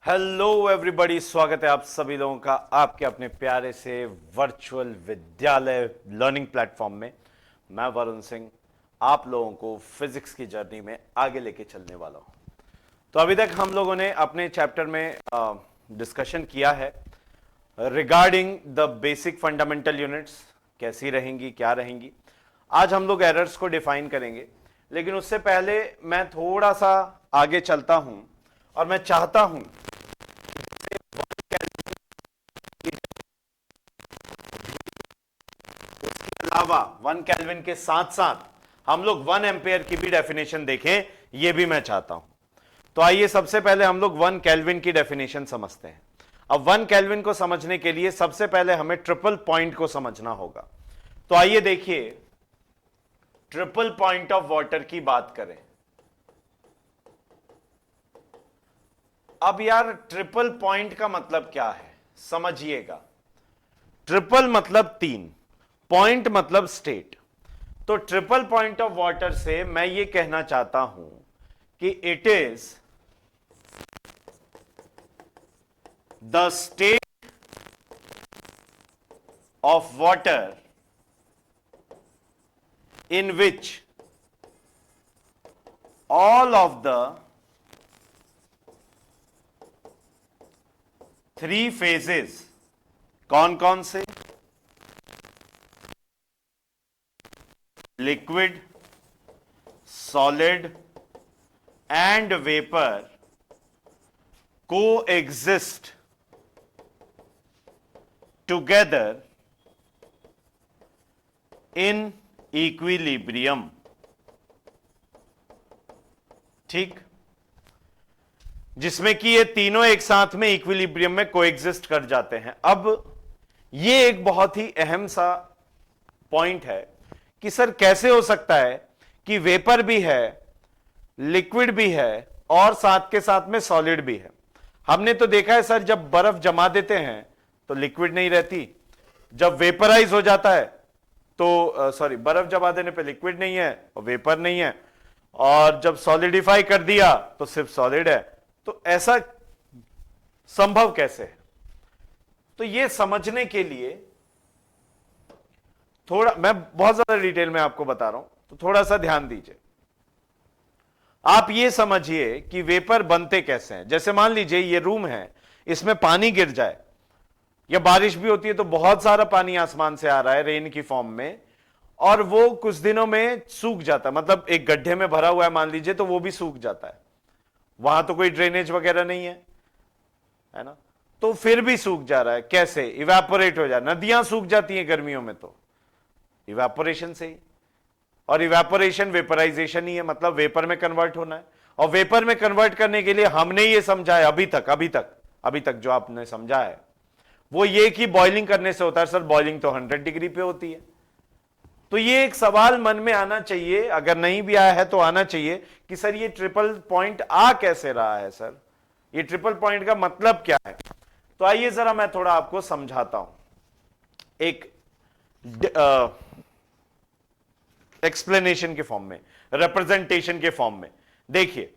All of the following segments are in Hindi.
हेलो एवरीबॉडी, स्वागत है आप सभी लोगों का आपके अपने प्यारे से वर्चुअल विद्यालय लर्निंग प्लेटफॉर्म में। मैं वरुण सिंह आप लोगों को फिजिक्स की जर्नी में आगे लेके चलने वाला हूं। तो अभी तक हम लोगों ने अपने चैप्टर में डिस्कशन किया है regarding the basic fundamental units, कैसी रहेंगी, क्या रहेंगी। आज हम लोग एरर्स को डिफाइन करेंगे, लेकिन उससे पहले मैं थोड़ा सा आगे चलता हूं और मैं चाहता हूं अलावा 1 केल्विन के साथ साथ हम लोग 1 एम्पेयर की भी डेफिनेशन देखें, यह भी मैं चाहता हूं। तो आइए सबसे पहले हम लोग 1 केल्विन की डेफिनेशन समझते हैं। अब 1 केल्विन को समझने के लिए सबसे पहले हमें ट्रिपल पॉइंट को समझना होगा। तो आइए देखिए, ट्रिपल पॉइंट ऑफ वाटर की बात करें। अब यार ट्रिपल पॉइंट का मतलब क्या है समझिएगा। ट्रिपल मतलब 3, पॉइंट मतलब स्टेट। तो ट्रिपल पॉइंट ऑफ वाटर से मैं यह कहना चाहता हूं कि it is the state of water in which all of the 3 phases, कौन कौन से, liquid, solid and vapour, coexist together in equilibrium. ठीक, जिसमें कि ये तीनों एक साथ में इक्विलिब्रियम में कोएग्जिस्ट कर जाते हैं। अब ये एक बहुत ही अहम सा पॉइंट है कि सर कैसे हो सकता है कि वेपर भी है, लिक्विड भी है और साथ के साथ में सॉलिड भी है। हमने तो देखा है सर, जब बर्फ जमा देते हैं तो लिक्विड नहीं रहती, जब वेपराइज हो जाता है तो बर्फ जमा देने पे लिक्विड नहीं है और वेपर नहीं है, और जब सॉलिडिफाई कर दिया तो सिर्फ सॉलिड है। तो ऐसा संभव कैसे है? तो ये समझने के लिए थोड़ा, मैं बहुत ज्यादा डिटेल में आपको बता रहा हूं, तो थोड़ा सा ध्यान दीजिए। आप ये समझिए कि वेपर बनते कैसे हैं। जैसे मान लीजिए ये रूम है, इसमें पानी गिर जाए या बारिश भी होती है तो बहुत सारा पानी आसमान से आ रहा है रेन की फॉर्म में, और वो कुछ दिनों में सूख जाता है। मतलब एक गड्ढे में भरा हुआ है मान लीजिए, तो वो भी सूख जाता है, वहां तो कोई ड्रेनेज वगैरह नहीं है ना, तो फिर भी सूख जा रहा है। कैसे? इवेपोरेट हो जाए। नदियां सूख जाती हैं गर्मियों में तो इवेपोरेशन से ही, और इवेपोरेशन वेपराइजेशन ही है, मतलब वेपर में कन्वर्ट होना है। और वेपर में कन्वर्ट करने के लिए हमने ये समझा है अभी तक जो आपने समझा है वो ये कि बॉइलिंग करने से होता है। सर बॉइलिंग तो 100 डिग्री पे होती है। तो ये एक सवाल मन में आना चाहिए, अगर नहीं भी आया है तो आना चाहिए कि सर ये ट्रिपल पॉइंट आ कैसे रहा है, सर ये ट्रिपल पॉइंट का मतलब क्या है। तो आइए जरा मैं थोड़ा आपको समझाता हूं एक एक्सप्लेनेशन के फॉर्म में, रिप्रेजेंटेशन के फॉर्म में। देखिए,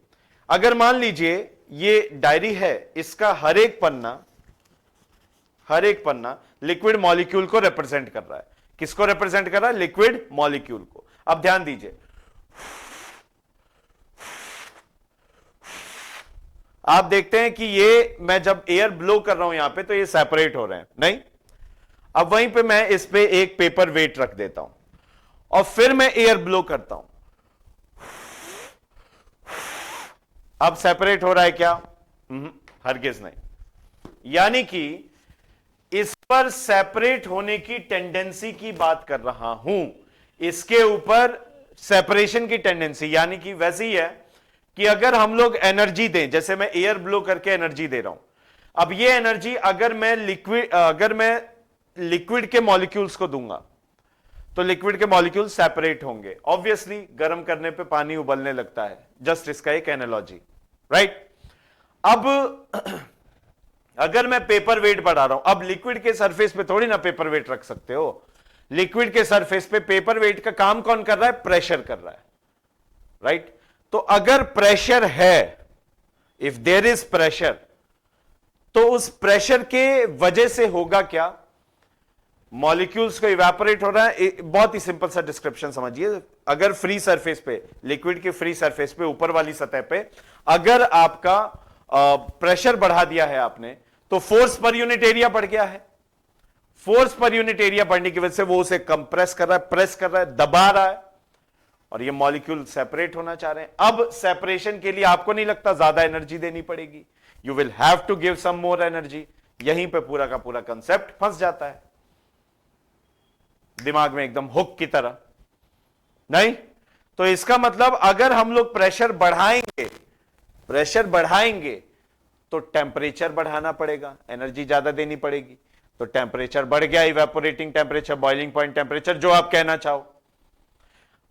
अगर मान लीजिए ये डायरी है, इसका हर एक पन्ना लिक्विड मॉलिक्यूल को रिप्रेजेंट कर रहा है। किसको रिप्रेजेंट कर रहा है? लिक्विड मॉलिक्यूल को। अब ध्यान दीजिए, आप देखते हैं कि ये मैं जब एयर ब्लो कर रहा हूं यहां पे तो ये सेपरेट हो रहे हैं, नहीं। अब वहीं पे मैं इस पे एक पेपर वेट रख देता हूं और फिर मैं एयर ब्लो करता हूं, अब सेपरेट हो रहा है क्या? हरगिज नहीं। यानी कि इस पर सेपरेट होने की टेंडेंसी की बात कर रहा हूं, इसके ऊपर सेपरेशन की टेंडेंसी, यानी कि वैसे ही है कि अगर हम लोग एनर्जी दें, जैसे मैं एयर ब्लो करके एनर्जी दे रहा हूं, अब ये एनर्जी अगर मैं लिक्विड के मॉलिक्यूल्स को दूंगा तो लिक्विड के मॉलिक्यूल सेपरेट होंगे। ऑब्वियसली गर्म करने पे पानी उबलने लगता है, जस्ट इसका एक एनालॉजी, राइट। अब अगर मैं पेपर वेट बढ़ा रहा हूं, अब लिक्विड के सरफेस पे थोड़ी ना पेपर वेट रख सकते हो, लिक्विड के सरफेस पे पेपर वेट का काम कौन कर रहा है? प्रेशर कर रहा है, राइट। तो अगर प्रेशर है, इफ देयर इज प्रेशर, तो उस प्रेशर के वजह से होगा क्या, मॉलिक्यूल्स को इवेपोरेट हो रहा है। बहुत ही सिंपल सा डिस्क्रिप्शन समझिए। अगर फ्री सरफेस पे, लिक्विड के फ्री सरफेस पे, ऊपर वाली सतह पे अगर आपका प्रेशर बढ़ा दिया है आपने, तो फोर्स पर यूनिट एरिया बढ़ गया है। फोर्स पर यूनिट एरिया बढ़ने की वजह से वो उसे कंप्रेस कर रहा है, प्रेस कर रहा है, दबा रहा है, और ये मॉलिक्यूल सेपरेट होना चाह रहे हैं। अब सेपरेशन के लिए आपको नहीं लगता ज्यादा एनर्जी देनी पड़ेगी, you will have to give some more energy. यहीं पे पूरा का पूरा कंसेप्ट फंस जाता है दिमाग में, एकदम हुक की तरह। नहीं तो इसका मतलब अगर हम लोग प्रेशर बढ़ाएंगे तो टेम्परेचर बढ़ाना पड़ेगा, एनर्जी ज्यादा देनी पड़ेगी। तो टेम्परेचर बढ़ गया, evaporating temperature, boiling point temperature, जो आप कहना चाहो।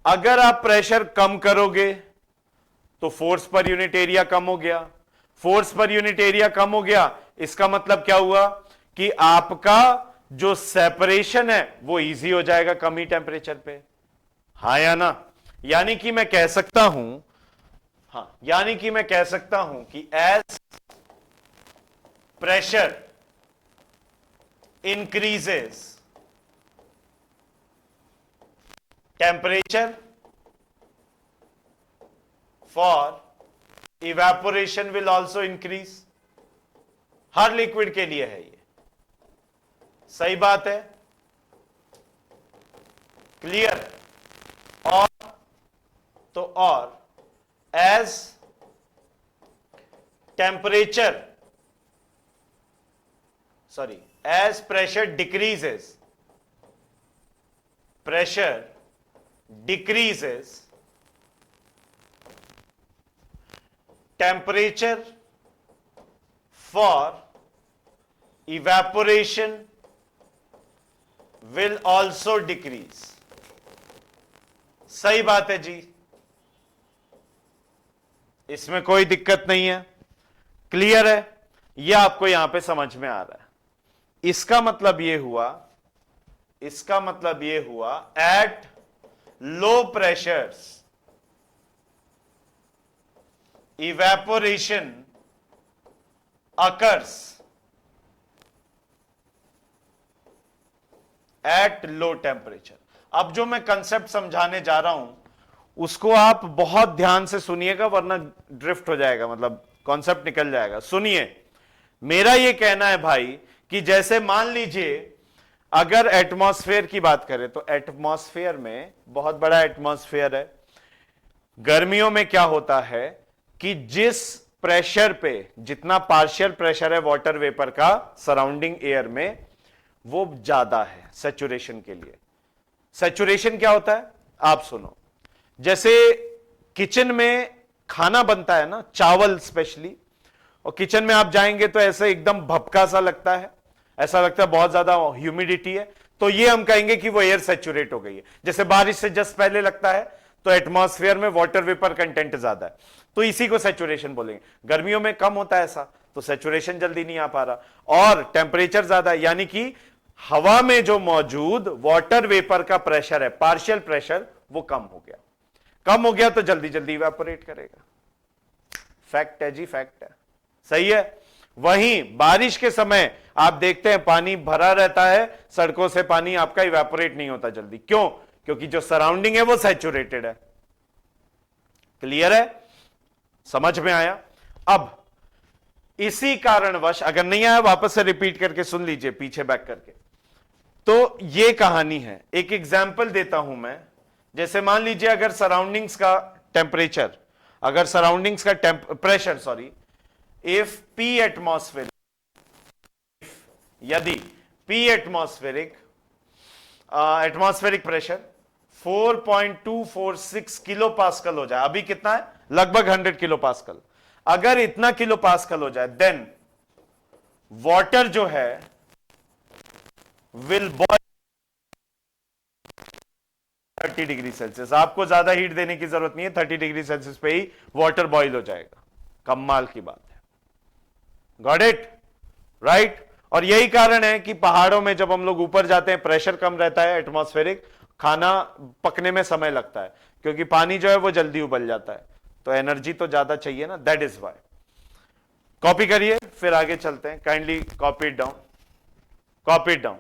अगर आप प्रेशर कम करोगे तो फोर्स पर यूनिट एरिया कम हो गया। फोर्स पर यूनिट एरिया कम हो गया, इसका मतलब क्या हुआ कि आपका जो सेपरेशन है वो इजी हो जाएगा कम ही टेम्परेचर पे। हाँ या ना? यानी कि मैं कह सकता हूं कि as pressure increases, temperature for evaporation will also increase. हर लिक्विड के लिए है ये, सही बात है, क्लियर। और as pressure decreases, temperature for evaporation will also decrease. सही बात है जी, इसमें कोई दिक्कत नहीं है, क्लियर है। यह आपको यहां पे समझ में आ रहा है। इसका मतलब यह हुआ at low pressures evaporation occurs at low temperature. अब जो मैं कंसेप्ट समझाने जा रहा हूं उसको आप बहुत ध्यान से सुनिएगा, वरना ड्रिफ्ट हो जाएगा, मतलब कॉन्सेप्ट निकल जाएगा। सुनिए, मेरा यह कहना है भाई कि जैसे मान लीजिए अगर एटमॉस्फेयर की बात करें तो एटमॉस्फेयर में बहुत बड़ा एटमॉस्फेयर है। गर्मियों में क्या होता है कि जिस प्रेशर पे जितना पार्शियल प्रेशर है वाटर वेपर का सराउंडिंग एयर में, वो ज्यादा है सैचुरेशन के लिए। सैचुरेशन क्या होता है आप सुनो। जैसे किचन में खाना बनता है ना, चावल स्पेशली, और किचन में आप जाएंगे तो ऐसे एकदम भपका सा लगता है, ऐसा लगता है बहुत ज्यादा ह्यूमिडिटी है, तो ये हम कहेंगे कि वो एयर सैचुरेट हो गई है। जैसे बारिश से जस्ट पहले लगता है तो एटमॉस्फेयर में वाटर वेपर कंटेंट ज्यादा है, तो इसी को सैचुरेशन बोलेंगे। गर्मियों में कम होता है ऐसा, तो सैचुरेशन जल्दी नहीं आ पा रहा, और टेम्परेचर ज्यादा है, यानी कि हवा में जो मौजूद वाटर वेपर का प्रेशर है, पार्शियल प्रेशर, वो कम हो गया। कम हो गया तो जल्दी जल्दी इवेपोरेट करेगा। फैक्ट है जी, फैक्ट है, सही है। वहीं बारिश के समय आप देखते हैं पानी भरा रहता है, सड़कों से पानी आपका इवेपोरेट नहीं होता जल्दी। क्यों? क्योंकि जो सराउंडिंग है वो सैचुरेटेड है। क्लियर है? समझ में आया? अब इसी कारणवश, अगर नहीं आया वापस से रिपीट करके सुन लीजिए, पीछे बैक करके। तो ये कहानी है। एक एग्जाम्पल देता हूं मैं। जैसे मान लीजिए अगर सराउंडिंग्स का टेम्परेचर, अगर सराउंडिंग्स का pressure, sorry, if p atmospheric, यदि p atmospheric pressure 4.246 kilo pascal हो जाए, अभी कितना है, लगभग 100 किलो पास्कल, अगर इतना किलो पास्कल हो जाए, देन वाटर जो है विल बॉयल 30 डिग्री सेल्सियस। आपको ज्यादा हीट देने की जरूरत नहीं है, 30 डिग्री सेल्सियस पे ही वाटर बॉयल हो जाएगा। कमाल की बात है। Got it? राइट? और यही कारण है कि पहाड़ों में जब हम लोग ऊपर जाते हैं प्रेशर कम रहता है एटमॉस्फेरिक, खाना पकने में समय लगता है, क्योंकि पानी जो है वो जल्दी उबल जाता है, तो एनर्जी तो ज्यादा चाहिए ना, दैट इज वाई। कॉपी करिए, फिर आगे चलते हैं। Kindly copy it down, copy it down.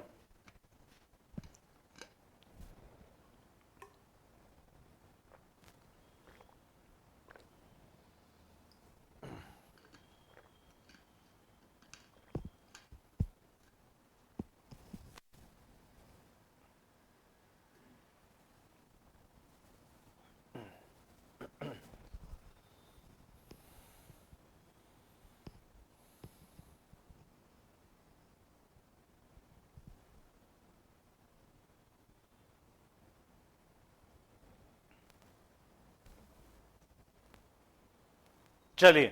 चलिए,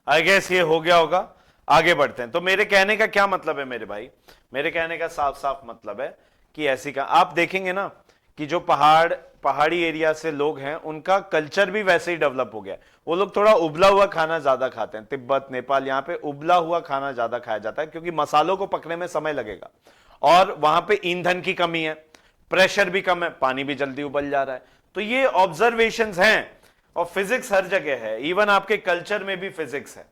आई गेस ये हो गया होगा। आगे बढ़ते हैं। तो मेरे कहने का क्या मतलब है मेरे भाई? मेरे कहने का साफ साफ मतलब है कि ऐसी का आप देखेंगे ना कि जो पहाड़ी एरिया से लोग हैं उनका कल्चर भी वैसे ही डेवलप हो गया। वो लोग थोड़ा उबला हुआ खाना ज्यादा खाते हैं। तिब्बत, नेपाल, यहां पे उबला हुआ खाना ज्यादा खाया जाता है क्योंकि मसालों को पकने में समय लगेगा और वहां पे ईंधन की कमी है, प्रेशर भी कम है, पानी भी जल्दी उबल जा रहा है। तो ये ऑब्जर्वेशंस हैं और फिजिक्स हर जगह है, इवन आपके कल्चर में भी फिजिक्स है।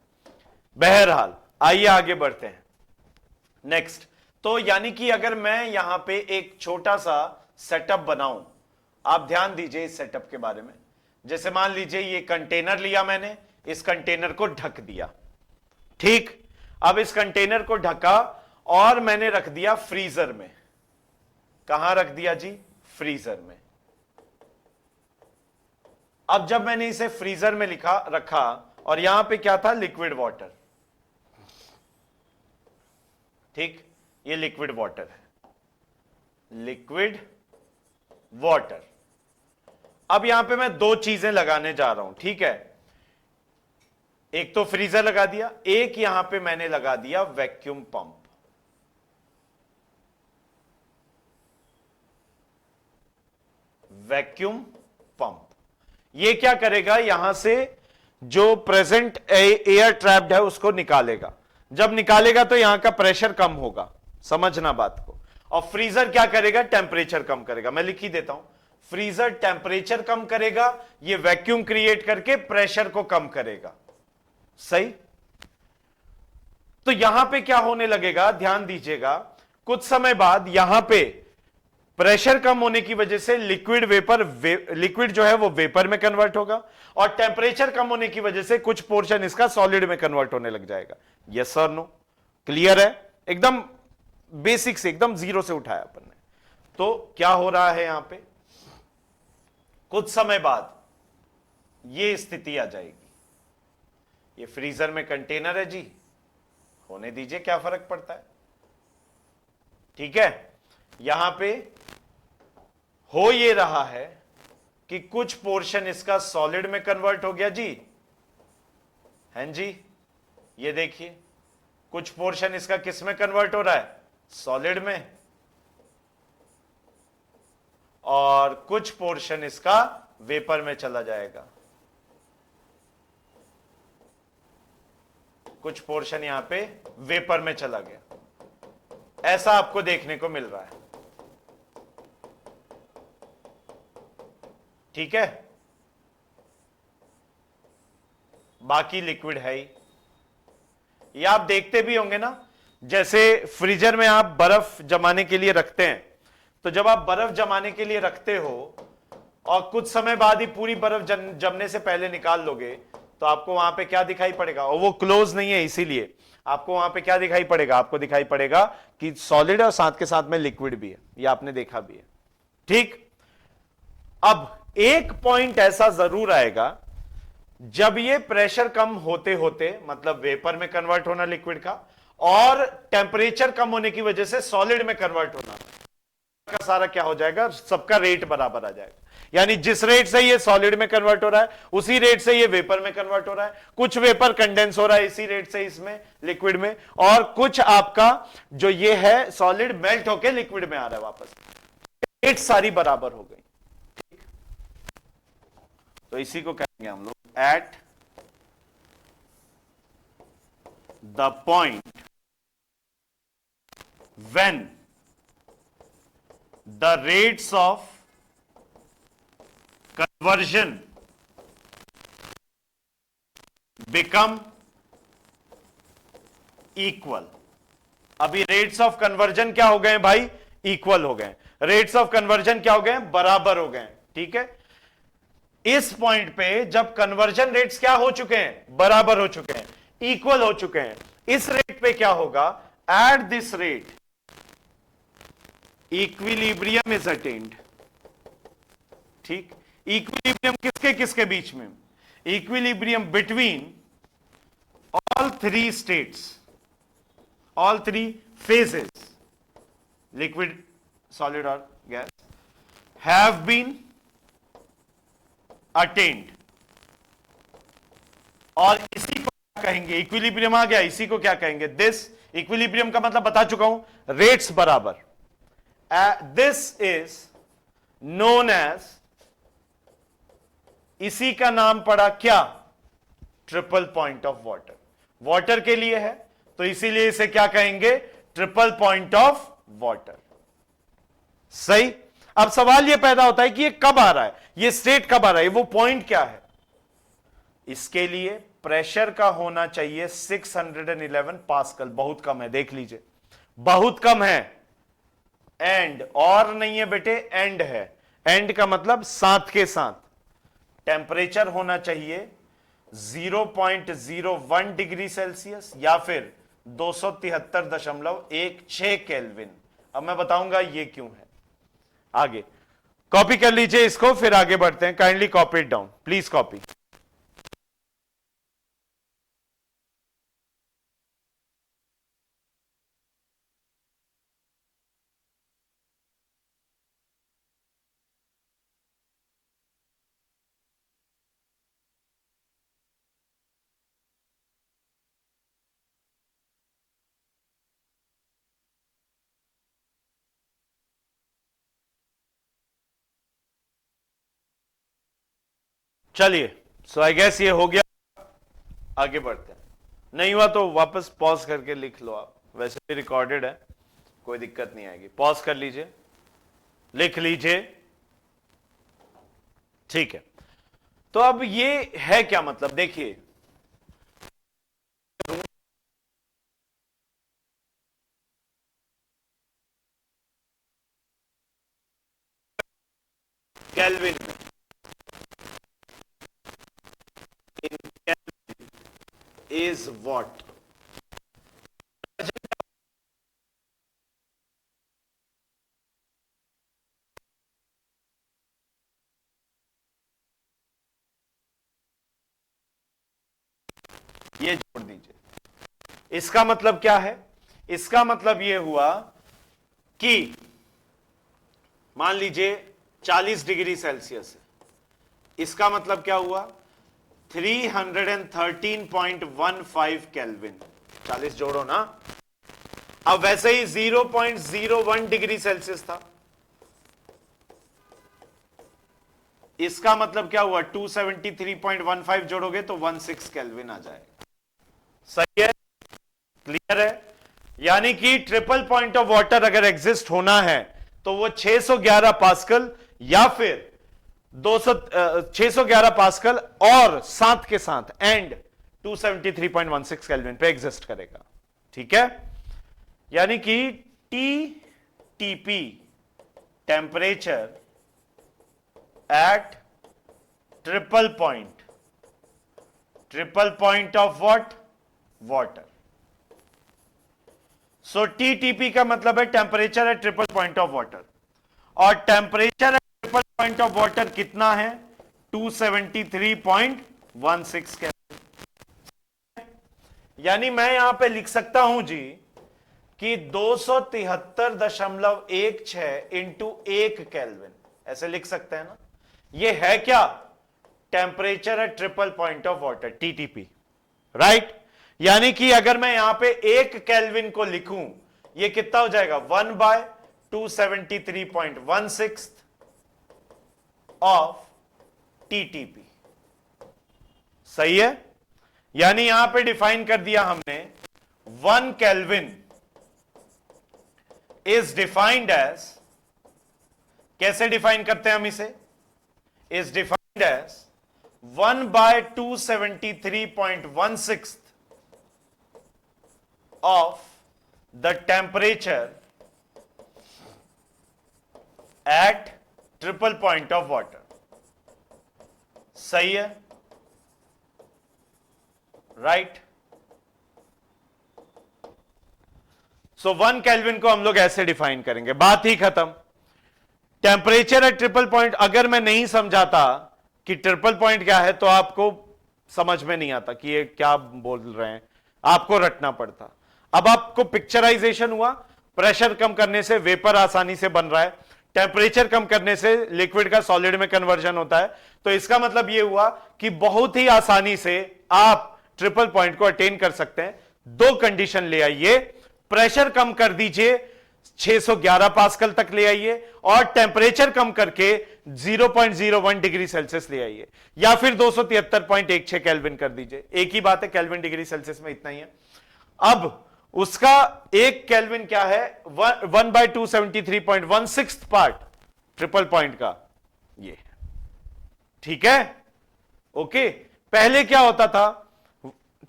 बहरहाल आइए आगे बढ़ते हैं। नेक्स्ट, तो यानी कि अगर मैं यहां पे एक छोटा सा सेटअप बनाऊं, आप ध्यान दीजिए इस सेटअप के बारे में। जैसे मान लीजिए ये कंटेनर लिया मैंने, इस कंटेनर को ढक दिया, ठीक। अब इस कंटेनर को ढका और मैंने रख दिया फ्रीजर में। कहां रख दिया जी? फ्रीजर में। अब जब मैंने इसे फ्रीजर में रखा और यहां पे क्या था? लिक्विड वाटर, ठीक। ये लिक्विड वाटर है, लिक्विड वाटर। अब यहां पे मैं दो चीजें लगाने जा रहा हूं, ठीक है। एक तो फ्रीजर लगा दिया, एक यहां पे मैंने लगा दिया वैक्यूम पंप। वैक्यूम पंप ये क्या करेगा? यहां से जो प्रेजेंट एयर ट्रैप्ड है उसको निकालेगा। जब निकालेगा तो यहां का प्रेशर कम होगा, समझना बात को। और फ्रीजर क्या करेगा? टेम्परेचर कम करेगा। मैं लिख ही देता हूं, फ्रीजर टेम्परेचर कम करेगा, ये वैक्यूम क्रिएट करके प्रेशर को कम करेगा, सही। तो यहां पे क्या होने लगेगा? ध्यान दीजिएगा, कुछ समय बाद यहां पे प्रेशर कम होने की वजह से लिक्विड जो है वो वेपर में कन्वर्ट होगा और टेम्परेचर कम होने की वजह से कुछ पोर्शन इसका सॉलिड में कन्वर्ट होने लग जाएगा। यस और नो? क्लियर है? एकदम बेसिक से, एकदम जीरो से उठाया अपन ने। तो क्या हो रहा है यहां पे? कुछ समय बाद ये स्थिति आ जाएगी। ये फ्रीजर में कंटेनर है जी, होने दीजिए, क्या फर्क पड़ता है, ठीक है। यहां पे हो ये रहा है कि कुछ पोर्शन इसका सॉलिड में कन्वर्ट हो गया जी, हैं जी। ये देखिए, कुछ पोर्शन इसका किस में कन्वर्ट हो रहा है? सॉलिड में। और कुछ पोर्शन इसका वेपर में चला जाएगा। कुछ पोर्शन यहां पे वेपर में चला गया। ऐसा आपको देखने को मिल रहा है, ठीक है। बाकी लिक्विड है ही। ये आप देखते भी होंगे ना, जैसे फ्रीजर में आप बर्फ जमाने के लिए रखते हैं, तो जब आप बर्फ जमाने के लिए रखते हो और कुछ समय बाद ही पूरी बर्फ जमने से पहले निकाल लोगे, तो आपको वहां पे क्या दिखाई पड़ेगा? और वो क्लोज नहीं है, इसीलिए आपको वहां पे क्या दिखाई पड़ेगा? आपको दिखाई पड़ेगा कि सॉलिड है और साथ के साथ में लिक्विड भी है। ये आपने देखा भी है, ठीक। अब एक पॉइंट ऐसा जरूर आएगा जब ये प्रेशर कम होते होते, मतलब वेपर में कन्वर्ट होना लिक्विड का, और टेम्परेचर कम होने की वजह से सॉलिड में कन्वर्ट होना, का सारा क्या हो जाएगा? सबका रेट बराबर आ जाएगा। यानी जिस रेट से ये सॉलिड में कन्वर्ट हो रहा है उसी रेट से ये वेपर में कन्वर्ट हो रहा है। कुछ वेपर कंडेंस हो रहा है इसी रेट से इसमें लिक्विड में, और कुछ आपका जो ये है सॉलिड मेल्ट होकर लिक्विड में आ रहा है वापस। रेट सारी बराबर हो गई, ठीक। तो इसी को कहेंगे हम लोग at the point when the rates of conversion become equal. अभी रेट्स ऑफ कन्वर्जन क्या हो गए भाई? इक्वल हो गए। रेट्स ऑफ कन्वर्जन क्या हो गए? बराबर हो गए। ठीक है, इस पॉइंट पे जब कन्वर्जन रेट्स क्या हो चुके हैं? बराबर हो चुके हैं, इक्वल हो चुके हैं। इस रेट पे क्या होगा? At this rate equilibrium is attend. ठीक, इक्विलिब्रियम किसके किसके बीच में? Equilibrium between all three states, all three phases, liquid, solid और गैस, हैव बीन अटेन्ड। और इसी को क्या कहेंगे? इक्विलिब्रियम आ गया, इसी को क्या कहेंगे? दिस इक्विलिब्रियम का मतलब बता चुका हूं, रेट्स बराबर। दिस इज नोन एज, इसी का नाम पड़ा क्या? Triple point of water. Water के लिए है तो इसीलिए इसे क्या कहेंगे? Triple point of water. सही। अब सवाल यह पैदा होता है कि ये कब आ रहा है, ये स्टेट कब आ रहा है, वो पॉइंट क्या है? इसके लिए प्रेशर का होना चाहिए 611 पास्कल। बहुत कम है, देख लीजिए, बहुत कम है। एंड और नहीं है बेटे, एंड है। एंड का मतलब साथ के साथ। टेंपरेचर होना चाहिए 0.01 डिग्री सेल्सियस या फिर 273.16 केल्विन। अब मैं बताऊंगा ये क्यों है। आगे कॉपी कर लीजिए इसको, फिर आगे बढ़ते हैं। Kindly copy it down, please copy. चलिए, सो आई गेस ये हो गया। आगे बढ़ते हैं। नहीं हुआ तो वापस पॉज करके लिख लो आप, वैसे भी रिकॉर्डेड है, कोई दिक्कत नहीं आएगी। पॉज कर लीजिए, लिख लीजिए। ठीक है, तो अब ये है क्या मतलब? देखिए, केल्विन में, इन केल्विन इज व्हाट? ये जोड़ दीजिए। इसका मतलब क्या है? इसका मतलब यह हुआ कि मान लीजिए 40 डिग्री सेल्सियस है, इसका मतलब क्या हुआ? 313.15 केल्विन। 40 जोड़ो ना। अब वैसे ही 0.01 डिग्री सेल्सियस था, इसका मतलब क्या हुआ? 273.15 जोड़ोगे तो 16 केल्विन आ जाएगा। सही है, क्लियर है? यानी कि ट्रिपल पॉइंट ऑफ वाटर अगर एग्जिस्ट होना है तो वो 611 पास्कल या फिर 611 पास्कल और साथ के साथ एंड 273.16 केल्विन पे एग्जिस्ट करेगा। ठीक है, यानी कि TTP, temperature at triple point of what? Water. So TTP का मतलब है temperature at triple point of water, और temperature at triple point of water कितना है? 273.16 केल्विन। यानी मैं यहां पे लिख सकता हूं जी कि 273.16 इंटू 1 केल्विन, ऐसे लिख सकते हैं ना। ये है क्या? Temperature at triple point of water, TTP, right. यानी कि अगर मैं यहां पे 1 केल्विन को लिखूं, ये कितना हो जाएगा? 1/273.16 ऑफ टीटीपी। सही है, यानी यहां पे डिफाइन कर दिया हमने, 1 केल्विन इज डिफाइंड एज, कैसे डिफाइन करते हैं हम इसे? Is defined as 1/273.16 of the temperature at triple point of water. सही है, राइट। सो 1 केल्विन को हम लोग ऐसे डिफाइन करेंगे, बात ही खत्म। टेम्परेचर एट ट्रिपल पॉइंट, अगर मैं नहीं समझाता कि ट्रिपल पॉइंट क्या है तो आपको समझ में नहीं आता कि ये क्या बोल रहे हैं, आपको रटना पड़ता। अब आपको पिक्चराइजेशन हुआ, प्रेशर कम करने से वेपर आसानी से बन रहा है, टेम्परेचर कम करने से लिक्विड का सॉलिड में कन्वर्जन होता है। तो इसका मतलब यह हुआ कि बहुत ही आसानी से आप ट्रिपल पॉइंट को अटेन कर सकते हैं। 2 कंडीशन ले आइए, प्रेशर कम कर दीजिए 611 पास्कल तक ले आइए, और टेम्परेचर कम करके 0.01 डिग्री सेल्सियस ले आइए, या फिर 273.16 केल्विन कर दीजिए। एक ही बात है, केल्विन डिग्री सेल्सियस में इतना ही है। अब उसका 1 केल्विन क्या है, 1/273.16 पार्ट ट्रिपल पॉइंट का ये, ठीक है, ओके। पहले क्या होता था,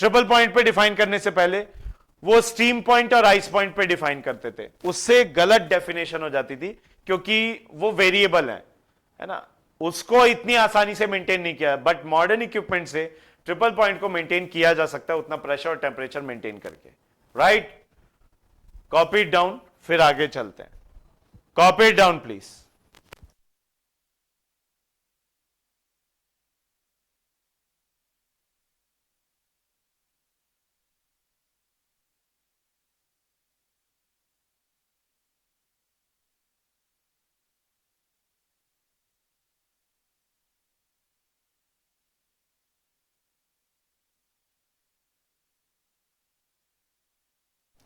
ट्रिपल पॉइंट पे डिफाइन करने से पहले वो स्टीम पॉइंट और आइस पॉइंट पे डिफाइन करते थे, उससे गलत डेफिनेशन हो जाती थी क्योंकि वो वेरिएबल है ना, उसको इतनी आसानी से मेंटेन नहीं किया। बट मॉडर्न इक्विपमेंट से ट्रिपल पॉइंट को मेंटेन किया जा सकता है उतना प्रेशर और टेम्परेचर मेंटेन करके, राइट। कॉपी इट डाउन, फिर आगे चलते हैं। Copy it down please.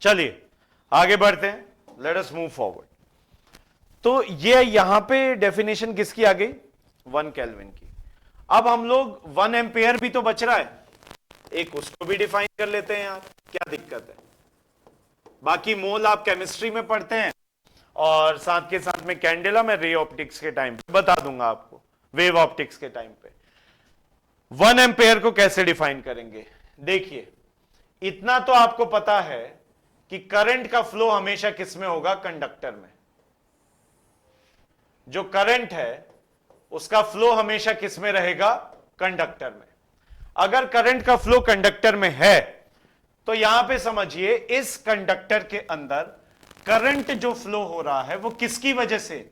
चलिए आगे बढ़ते हैं, लेट अस मूव फॉरवर्ड। तो ये यहां पे डेफिनेशन किसकी आ गई, 1 केल्विन की। अब हम लोग 1 एम्पेयर भी तो बच रहा है, एक उसको भी डिफाइन कर लेते हैं यार, क्या दिक्कत है। बाकी मोल आप केमिस्ट्री में पढ़ते हैं, और साथ के साथ में कैंडेला में रे ऑप्टिक्स के टाइम पे बता दूंगा आपको, वेव ऑप्टिक्स के टाइम पे 1 एम्पेयर को कैसे डिफाइन करेंगे। देखिए, इतना तो आपको पता है कि करंट का फ्लो हमेशा किस में होगा, कंडक्टर में। जो करंट है उसका फ्लो हमेशा किस में रहेगा, कंडक्टर में। अगर करंट का फ्लो कंडक्टर में है तो यहां पे समझिए, इस कंडक्टर के अंदर करंट जो फ्लो हो रहा है वो किसकी वजह से,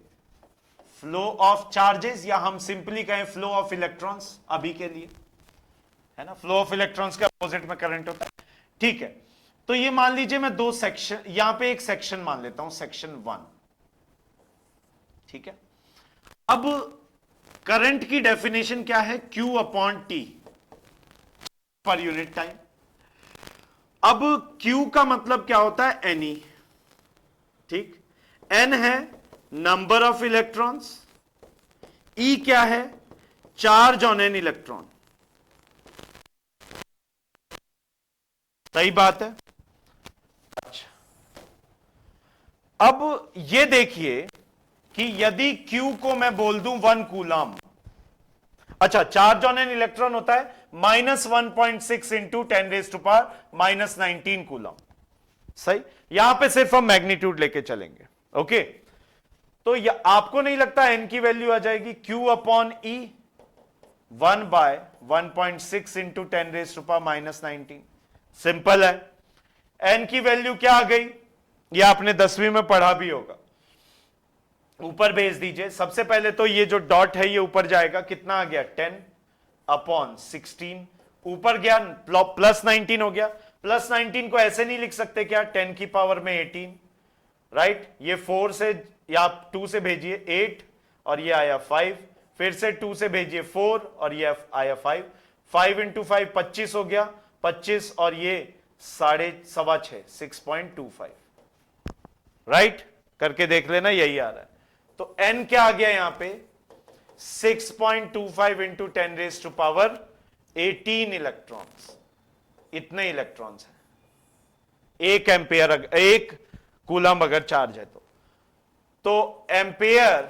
फ्लो ऑफ चार्जेस, या हम सिंपली कहें फ्लो ऑफ इलेक्ट्रॉन्स अभी के लिए, है ना। फ्लो ऑफ इलेक्ट्रॉन्स के अपोजिट में करंट होता है, ठीक है। तो ये मान लीजिए मैं 2 सेक्शन, यहां पे एक सेक्शन मान लेता हूं, सेक्शन 1, ठीक है। अब करंट की डेफिनेशन क्या है, Q upon T per unit time. अब Q का मतलब क्या होता है, Ne, ठीक। N है नंबर ऑफ इलेक्ट्रॉन्स, E क्या है, चार्ज ऑन एन इलेक्ट्रॉन। सही बात है। अच्छा, अब ये देखिए कि यदि Q को मैं बोल दूं 1 कूलम, अच्छा, चार्ज ऑन एन इलेक्ट्रॉन होता है -1.6 इंटू 10⁻⁻19 कूलम। सही, यहां पे सिर्फ हम मैग्नीट्यूड लेके चलेंगे, ओके। तो आपको नहीं लगता n की वैल्यू आ जाएगी Q upon E 1/1.6 into 10⁻⁻19। Simple है। n की वैल्यू क्या आ गई, ये आपने 10वीं में पढ़ा भी होगा, ऊपर भेज दीजिए। सबसे पहले तो ये जो डॉट है ये ऊपर जाएगा, कितना आ गया, 10/16, ऊपर गया +19 हो गया। +19 को ऐसे नहीं लिख सकते क्या, 10 की पावर में 18, राइट। ये 4 से या 2 से भेजिए 8, और ये आया 5, फिर से 2 से भेजिए 4, और ये आया 5, 5 इंटू 5 25 हो गया, 25, और ये 6.25 6.25, राइट। करके देख लेना, यही आ रहा है। तो n क्या आ गया यहां पे, 6.25 इंटू 10⁻18 इलेक्ट्रॉन्स। इतने इलेक्ट्रॉन्स हैं, 1 एम्पेयर, 1 कूलम अगर चार्ज है तो एम्पेयर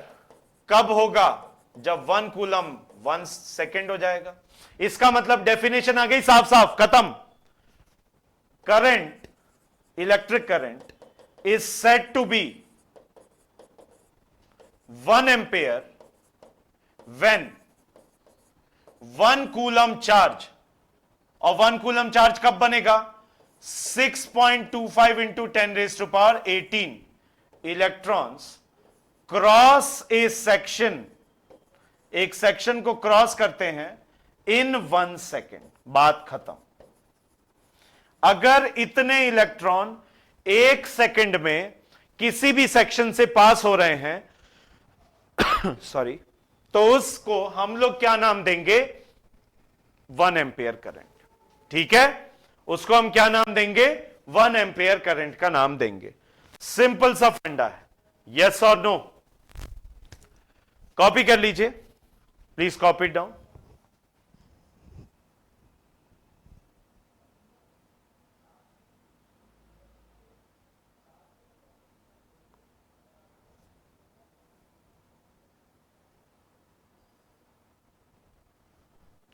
कब होगा, जब 1 कूलम 1 सेकेंड हो जाएगा। इसका मतलब डेफिनेशन आ गई साफ साफ, खत्म। Current electric current is said to be 1 ampere when 1 coulomb charge, और 1 coulomb charge कब बनेगा? 6.25 into 10 raised to power 18 electrons cross A section, एक सेक्शन को क्रॉस करते हैं इन 1 सेकेंड। बात खत्म। अगर इतने इलेक्ट्रॉन 1 सेकेंड में किसी भी सेक्शन से पास हो रहे हैं सॉरी, तो उसको हम लोग क्या नाम देंगे? 1 एम्पियर करंट। ठीक है, उसको हम क्या नाम देंगे? 1 एम्पियर करंट का नाम देंगे। सिंपल सा फंडा है, यस और नो। कॉपी कर लीजिए, प्लीज कॉपी डाउन।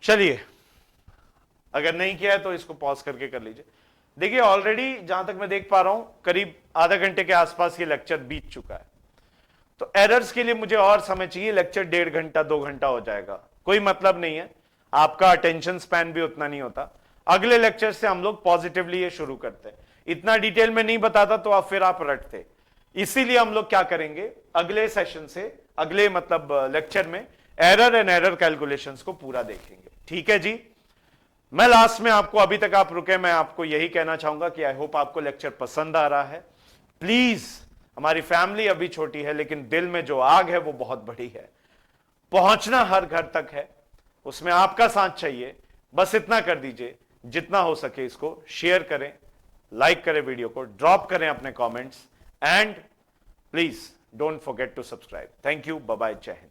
चलिए, अगर नहीं किया है तो इसको पॉज करके कर लीजिए। देखिए, ऑलरेडी जहां तक मैं देख पा रहा हूं करीब आधा घंटे के आसपास ये लेक्चर बीत चुका है। तो एरर्स के लिए मुझे और समय चाहिए। लेक्चर 1.5 घंटा 2 घंटा हो जाएगा, कोई मतलब नहीं है, आपका अटेंशन स्पैन भी उतना नहीं होता। अगले लेक्चर से हम लोग पॉजिटिवली ये शुरू करते हैं। इतना डिटेल में नहीं बताता तो फिर आप रटते। इसीलिए हम लोग क्या करेंगे, अगले सेशन से, अगले मतलब लेक्चर में एरर एंड एरर कैलकुलेशंस को पूरा देखेंगे। ठीक है जी। मैं लास्ट में आपको, अभी तक आप रुके, मैं आपको यही कहना चाहूंगा कि आई होप आपको लेक्चर पसंद आ रहा है। प्लीज, हमारी फैमिली अभी छोटी है लेकिन दिल में जो आग है वो बहुत बड़ी है। पहुंचना हर घर तक है, उसमें आपका साथ चाहिए। बस इतना कर दीजिए, जितना हो सके इसको शेयर करें, लाइक करें, वीडियो को ड्रॉप करें अपने comments, and please don't forget to subscribe. Thank you, bye bye, जय हिंद।